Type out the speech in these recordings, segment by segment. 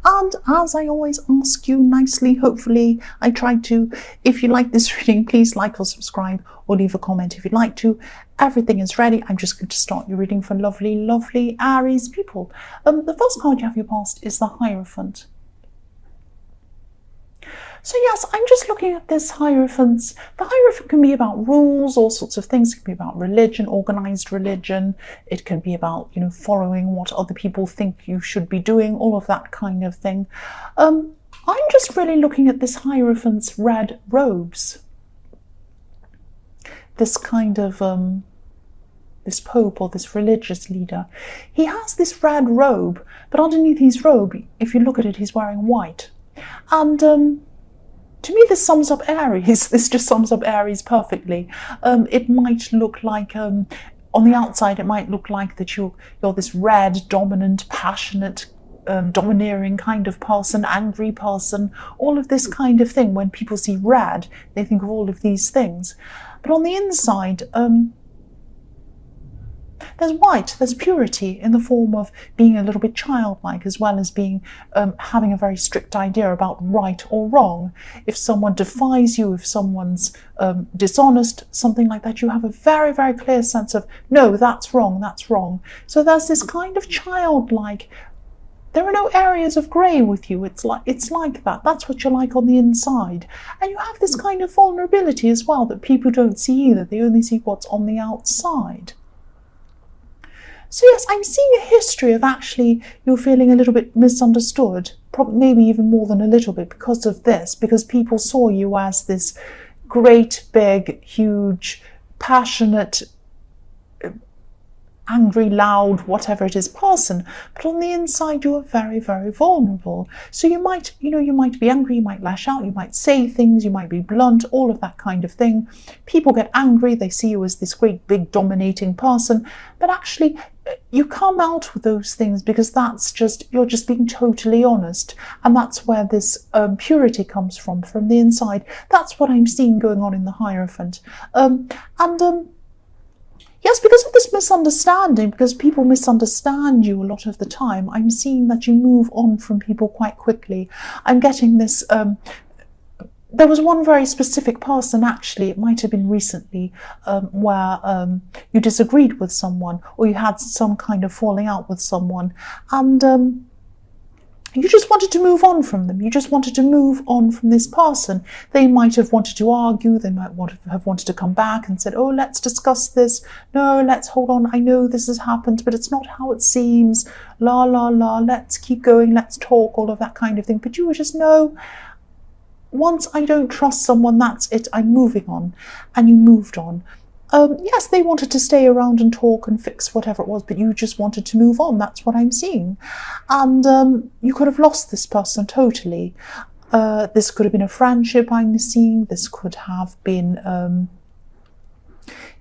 And as I always ask you nicely, hopefully I try to, if you like this reading, please like or subscribe or leave a comment if you'd like to. Everything is ready. I'm just going to start your reading for lovely, lovely Aries people. The first card you have your past is the Hierophant. So yes, I'm just looking at this Hierophant. The Hierophant can be about rules, all sorts of things. It can be about religion, organized religion. It can be about, following what other people think you should be doing, all of that kind of thing. I'm just really looking at this Hierophant's red robes. This kind of, this Pope or this religious leader. He has this red robe, but underneath his robe, if you look at it, he's wearing white. And, to me, this sums up Aries. This just sums up Aries perfectly. It might look like, on the outside, it might look like that you're this red, dominant, passionate, domineering kind of person, angry person, all of this kind of thing. When people see red, they think of all of these things. But on the inside, there's white, there's purity in the form of being a little bit childlike, as well as being having a very strict idea about right or wrong. If someone defies you, if someone's dishonest, something like that, you have a very, very clear sense of, no, that's wrong, that's wrong. So there's this kind of childlike, there are no areas of grey with you. It's like that. That's what you're like on the inside. And you have this kind of vulnerability as well that people don't see either. They only see what's on the outside. So yes, I'm seeing a history of actually you're feeling a little bit misunderstood, probably maybe even more than a little bit because of this, because people saw you as this great, big, huge, passionate, angry, loud, whatever it is person, but on the inside you are very, very vulnerable. So you might be angry, you might lash out, you might say things, you might be blunt, all of that kind of thing. People get angry, they see you as this great, big, dominating person, but actually you come out with those things because you're just being totally honest, and that's where this purity comes from the inside. That's what I'm seeing going on in the Hierophant. Yes, because of this misunderstanding, because people misunderstand you a lot of the time, I'm seeing that you move on from people quite quickly. I'm getting this, there was one very specific person, actually, it might have been recently, where you disagreed with someone, or you had some kind of falling out with someone, and you just wanted to move on from them. You just wanted to move on from this person. They might have wanted to argue. They might have wanted to come back and said, oh, let's discuss this. No, let's hold on. I know this has happened, but it's not how it seems. La, la, la. Let's keep going. Let's talk. All of that kind of thing. But you were just, no, once I don't trust someone, that's it. I'm moving on. And you moved on. Yes, they wanted to stay around and talk and fix whatever it was, but you just wanted to move on. That's what I'm seeing. And you could have lost this person totally. This could have been a friendship I'm seeing. This could have been...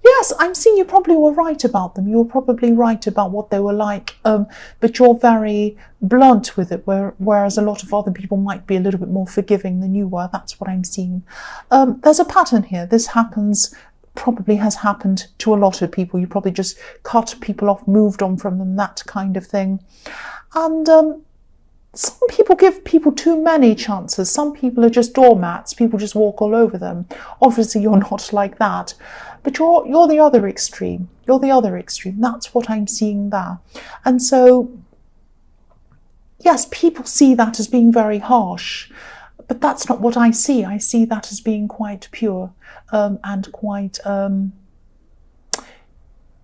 Yes, I'm seeing you probably were right about them. You were probably right about what they were like, but you're very blunt with it, whereas a lot of other people might be a little bit more forgiving than you were. That's what I'm seeing. There's a pattern here. This probably has happened to a lot of people. You probably just cut people off, moved on from them, that kind of thing. And some people give people too many chances. Some people are just doormats. People just walk all over them. Obviously, you're not like that. But you're the other extreme. You're the other extreme. That's what I'm seeing there. And so, yes, people see that as being very harsh. But that's not what I see. I see that as being quite pure and quite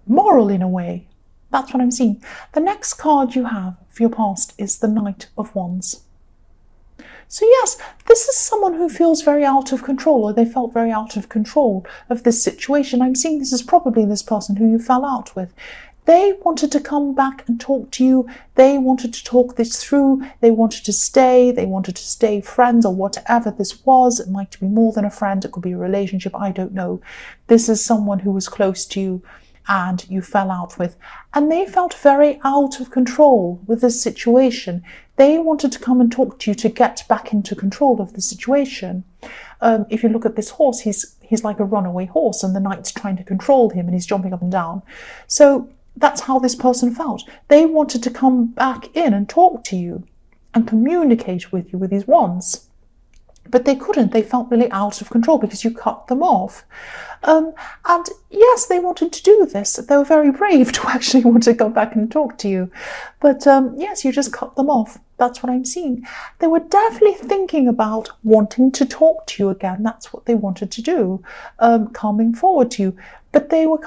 moral in a way. That's what I'm seeing. The next card you have for your past is the Knight of Wands. So yes, this is someone who feels very out of control, or they felt very out of control of this situation. I'm seeing this is probably this person who you fell out with. They wanted to come back and talk to you. They wanted to talk this through. They wanted to stay friends, or whatever this was. It might be more than a friend. It could be a relationship. I don't know. This is someone who was close to you and you fell out with. And they felt very out of control with this situation. They wanted to come and talk to you to get back into control of the situation. If you look at this horse, he's like a runaway horse, and the knight's trying to control him and he's jumping up and down. So that's how this person felt. They wanted to come back in and talk to you. and communicate with you with these wands. But they couldn't. They felt really out of control because you cut them off. And yes, they wanted to do this. They were very brave to actually want to come back and talk to you. But yes, you just cut them off. That's what I'm seeing. They were definitely thinking about wanting to talk to you again. That's what they wanted to do, coming forward to you. But they were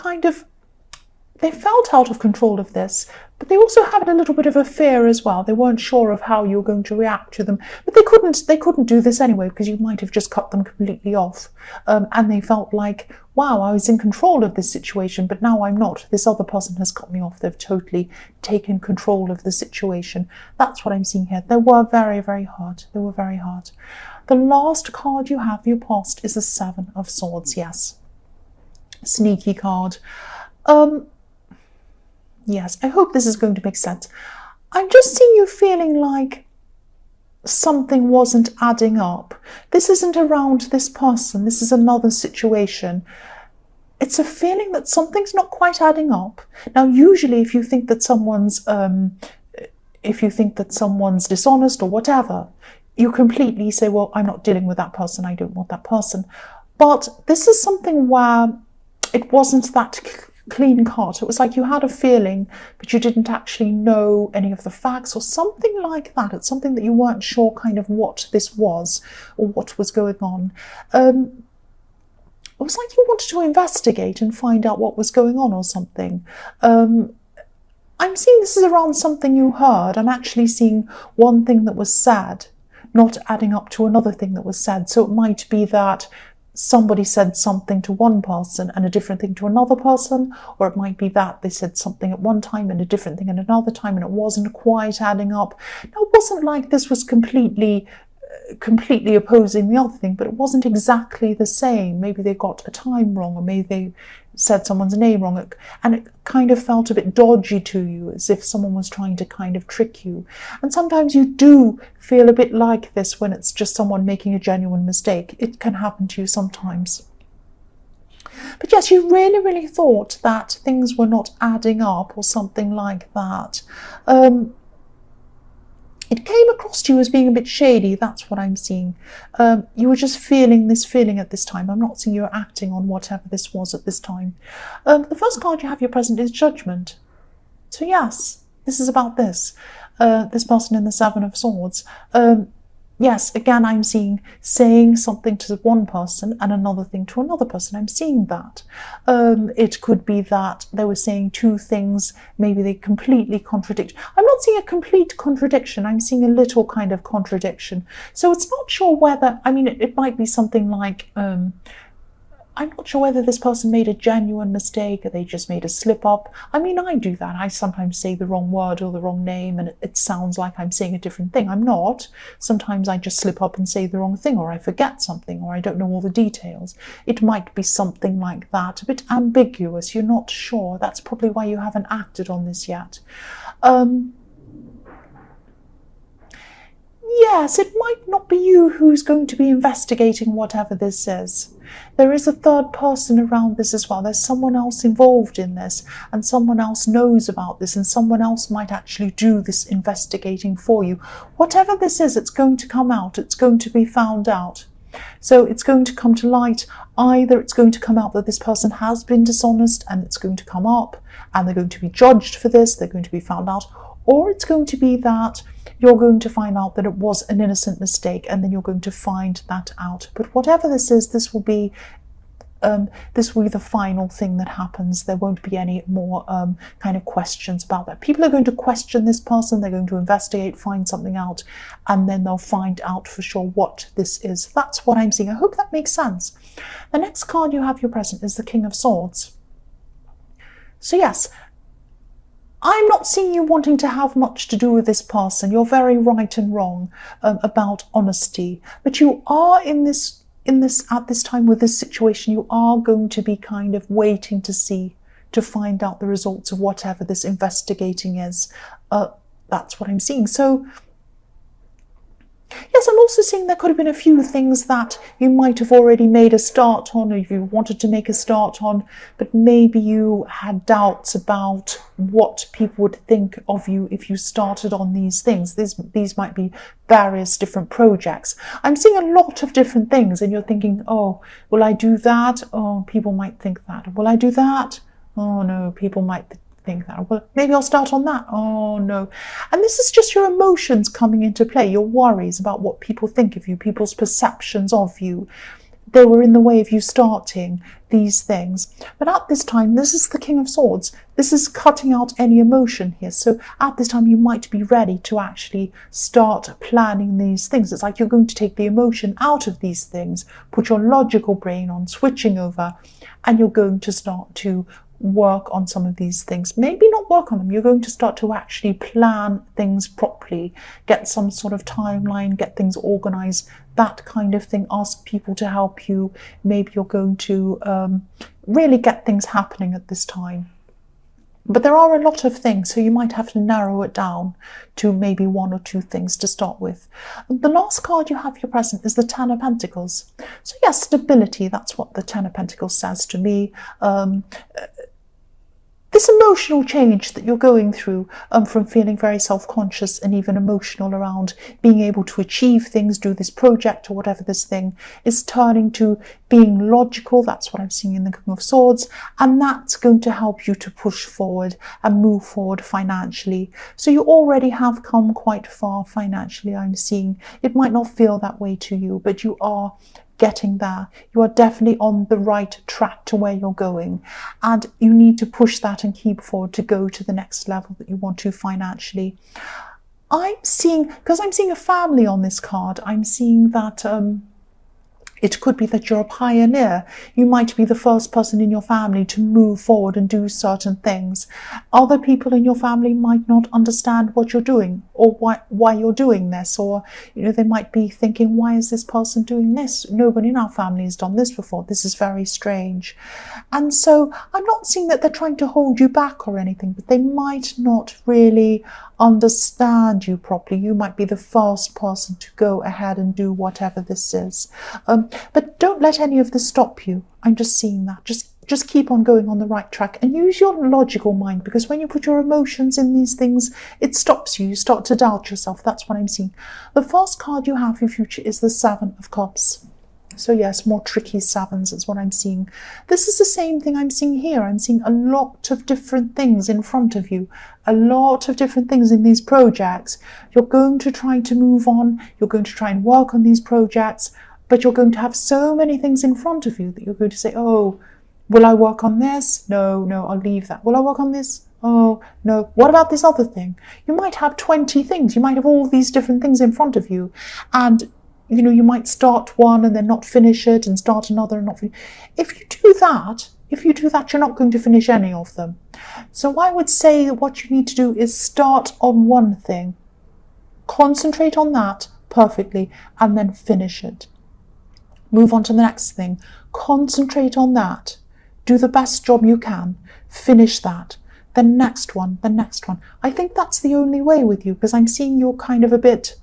they felt out of control of this, but they also had a little bit of a fear as well. They weren't sure of how you were going to react to them, but they couldn't do this anyway, because you might have just cut them completely off. And they felt like, wow, I was in control of this situation, but now I'm not. This other person has cut me off. They've totally taken control of the situation. That's what I'm seeing here. They were very, very hurt. They were very hurt. The last card you have, your past, is the Seven of Swords. Yes. Sneaky card. Yes, I hope this is going to make sense. I'm just seeing you feeling like something wasn't adding up. This isn't around this person. This is another situation. It's a feeling that something's not quite adding up. Now, usually if you think that someone's dishonest or whatever, you completely say, well, I'm not dealing with that person. I don't want that person. But this is something where it wasn't that clean cut. It was like you had a feeling, but you didn't actually know any of the facts or something like that. It's something that you weren't sure kind of what this was or what was going on. It was like you wanted to investigate and find out what was going on or something. I'm seeing this is around something you heard. I'm actually seeing one thing that was said not adding up to another thing that was said. So it might be that somebody said something to one person and a different thing to another person, or it might be that they said something at one time and a different thing at another time, and it wasn't quite adding up. Now, it wasn't like this was completely opposing the other thing, but it wasn't exactly the same. Maybe they got a time wrong, or maybe they said someone's name wrong, and it kind of felt a bit dodgy to you, as if someone was trying to kind of trick you. And sometimes you do feel a bit like this when it's just someone making a genuine mistake. It can happen to you sometimes. But yes, you really, really thought that things were not adding up or something like that. It came across to you as being a bit shady. That's what I'm seeing. You were just feeling this feeling at this time. I'm not seeing you acting on whatever this was at this time. The first card you have, your present, is Judgment. So yes, this is about this. This person in the Seven of Swords. Yes, again, I'm seeing saying something to one person and another thing to another person. I'm seeing that. It could be that they were saying two things, maybe they completely contradict. I'm not seeing a complete contradiction. I'm seeing a little kind of contradiction. So it's not sure whether, I mean, it might be something like, I'm not sure whether this person made a genuine mistake or they just made a slip up. I mean, I do that. I sometimes say the wrong word or the wrong name and it sounds like I'm saying a different thing. I'm not. Sometimes I just slip up and say the wrong thing, or I forget something, or I don't know all the details. It might be something like that, a bit ambiguous. You're not sure. That's probably why you haven't acted on this yet. Yes, it might not be you who's going to be investigating whatever this is. There is a third person around this as well. There's someone else involved in this, and someone else knows about this, and someone else might actually do this investigating for you. Whatever this is, it's going to come out. It's going to be found out. So it's going to come to light. Either it's going to come out that this person has been dishonest and it's going to come up and they're going to be judged for this, they're going to be found out, or it's going to be that you're going to find out that it was an innocent mistake and then you're going to find that out. But whatever this is, this will be the final thing that happens. There won't be any more kind of questions about that. People are going to question this person, they're going to investigate, find something out, and then they'll find out for sure what this is. That's what I'm seeing. I hope that makes sense. The next card you have, your present, is the King of Swords. So yes, I'm not seeing you wanting to have much to do with this person. You're very right and wrong about honesty, but you are in this at this time with this situation, you are going to be kind of waiting to find out the results of whatever this investigating is. That's what I'm seeing. So yes, I'm also also seeing there could have been a few things that you might have already made a start on, or if you wanted to make a start on, but maybe you had doubts about what people would think of you if you started on these things. These might be various different projects. I'm seeing a lot of different things, and you're thinking, oh, will I do that? Oh, people might think that. Will I do that? Oh no, people might think that. Well, maybe I'll start on that. Oh no. And this is just your emotions coming into play, your worries about what people think of you, people's perceptions of you. They were in the way of you starting these things. But at this time, this is the King of Swords. This is cutting out any emotion here. So at this time, you might be ready to actually start planning these things. It's like you're going to take the emotion out of these things, put your logical brain on switching over, and you're going to start to work on some of these things. Maybe not work on them. You're going to start to actually plan things properly, get some sort of timeline, get things organized, that kind of thing. Ask people to help you. Maybe you're going to really get things happening at this time. But there are a lot of things, so you might have to narrow it down to maybe one or two things to start with. The last card you have here present is the Ten of Pentacles. So yes, stability, that's what the Ten of Pentacles says to me. This emotional change that you're going through, from feeling very self-conscious and even emotional around being able to achieve things, do this project or whatever this thing, is turning to being logical. That's what I'm seeing in the King of Swords. And that's going to help you to push forward and move forward financially. So you already have come quite far financially, I'm seeing. It might not feel that way to you, but you are getting there. You are definitely on the right track to where you're going, and you need to push that and keep forward to go to the next level that you want to financially. I'm seeing, because I'm seeing a family on this card, I'm seeing that it could be that you're a pioneer. You might be the first person in your family to move forward and do certain things. Other people in your family might not understand what you're doing or why you're doing this, or they might be thinking, why is this person doing this? Nobody in our family has done this before. This is very strange. And so I'm not seeing that they're trying to hold you back or anything, but they might not really understand you properly. You might be the first person to go ahead and do whatever this is. But don't let any of this stop you. I'm just seeing that. Just keep on going on the right track and use your logical mind, because when you put your emotions in these things, it stops you. You start to doubt yourself. That's what I'm seeing. The first card you have for your future is the Seven of Cups. So yes, more tricky sevens is what I'm seeing. This is the same thing I'm seeing here. I'm seeing a lot of different things in front of you, a lot of different things in these projects. You're going to try to move on. You're going to try and work on these projects, but you're going to have so many things in front of you that you're going to say, oh, will I work on this? No, I'll leave that. Will I work on this? Oh, no. What about this other thing? You might have 20 things. You might have all these different things in front of you. And you might start one and then not finish it, and start another and not finish. If you do that, you're not going to finish any of them. So I would say that what you need to do is start on one thing, concentrate on that perfectly, and then finish it. Move on to the next thing, concentrate on that, do the best job you can, finish that. The next one. I think that's the only way with you, because I'm seeing you're kind of a bit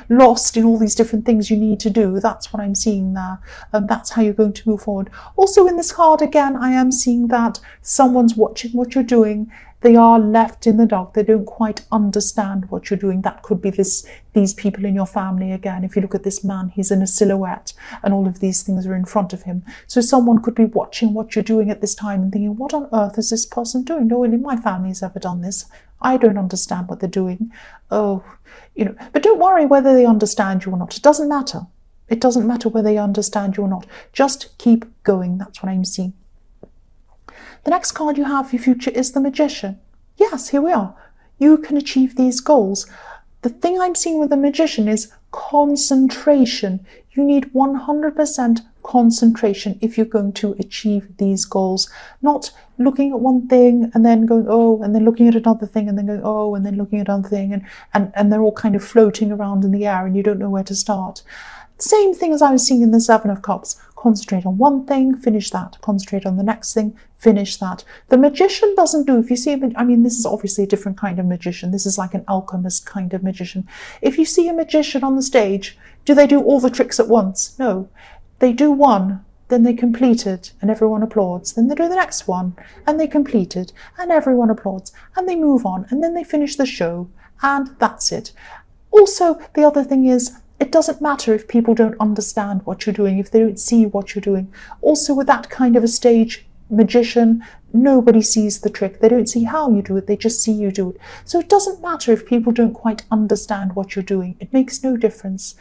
lost in all these different things you need to do. That's what I'm seeing there. That's how you're going to move forward. Also in this card, again, I am seeing that someone's watching what you're doing. They are left in the dark. They don't quite understand what you're doing. That could be these people in your family again. If you look at this man, he's in a silhouette and all of these things are in front of him. So someone could be watching what you're doing at this time and thinking, what on earth is this person doing? No one in my family has ever done this. I don't understand what they're doing. Oh, but don't worry whether they understand you or not. It doesn't matter. It doesn't matter whether they understand you or not. Just keep going. That's what I'm seeing. The next card you have for your future is the Magician. Yes, here we are. You can achieve these goals. The thing I'm seeing with the Magician is concentration. You need 100% concentration if you're going to achieve these goals. Not looking at one thing and then going, oh, and then looking at another thing and then going, oh, and then looking at another thing, and they're all kind of floating around in the air and you don't know where to start. Same thing as I was seeing in the Seven of Cups. Concentrate on one thing, finish that. Concentrate on the next thing, finish that. The magician doesn't do, if you see, I mean, this is obviously a different kind of magician. This is like an alchemist kind of magician. If you see a magician on the stage, do they do all the tricks at once? No. They do one, then they complete it, and everyone applauds. Then they do the next one, and they complete it, and everyone applauds. And they move on, and then they finish the show, and that's it. Also, the other thing is, it doesn't matter if people don't understand what you're doing, if they don't see what you're doing. Also, with that kind of a stage magician, nobody sees the trick. They don't see how you do it, they just see you do it. So it doesn't matter if people don't quite understand what you're doing. It makes no difference.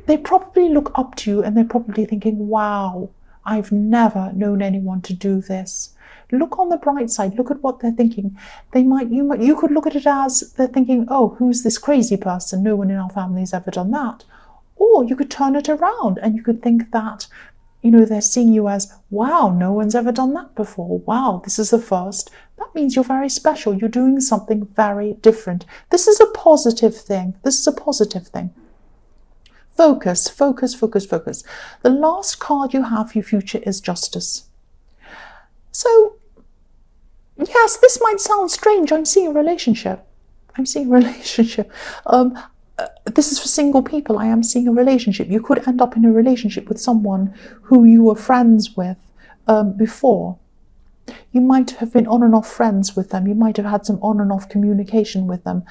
They probably look up to you and they're probably thinking, wow, I've never known anyone to do this. Look on the bright side, look at what they're thinking. You could look at it as they're thinking, oh, who's this crazy person? No one in our family's ever done that. Or you could turn it around and you could think that, they're seeing you as, wow, no one's ever done that before. Wow, this is the first. That means you're very special. You're doing something very different. This is a positive thing. This is a positive thing. Focus, focus, focus, focus. The last card you have for your future is Justice. So, yes, this might sound strange. I'm seeing a relationship. This is for single people. I am seeing a relationship. You could end up in a relationship with someone who you were friends with before. You might have been on and off friends with them. You might have had some on and off communication with them.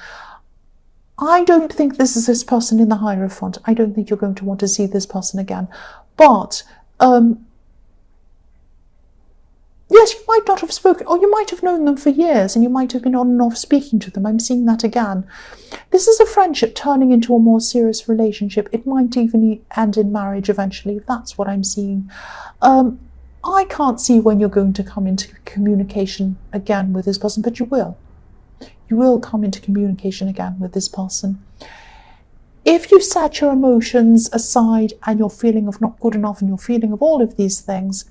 I don't think this is this person in the Hierophant. I don't think you're going to want to see this person again. But yes, you might not have spoken, or you might have known them for years and you might have been on and off speaking to them. I'm seeing that again. This is a friendship turning into a more serious relationship. It might even end in marriage eventually. That's what I'm seeing. I can't see when you're going to come into communication again with this person, but you will. You will come into communication again with this person. If you set your emotions aside and your feeling of not good enough and your feeling of all of these things,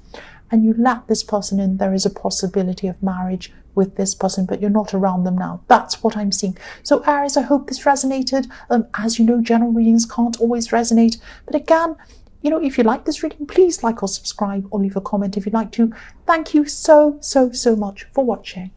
and you let this person in, there is a possibility of marriage with this person, but you're not around them now. That's what I'm seeing. So Aries, I hope this resonated. As you know, general readings can't always resonate. But again, if you like this reading, please like or subscribe or leave a comment if you'd like to. Thank you so, so, so much for watching.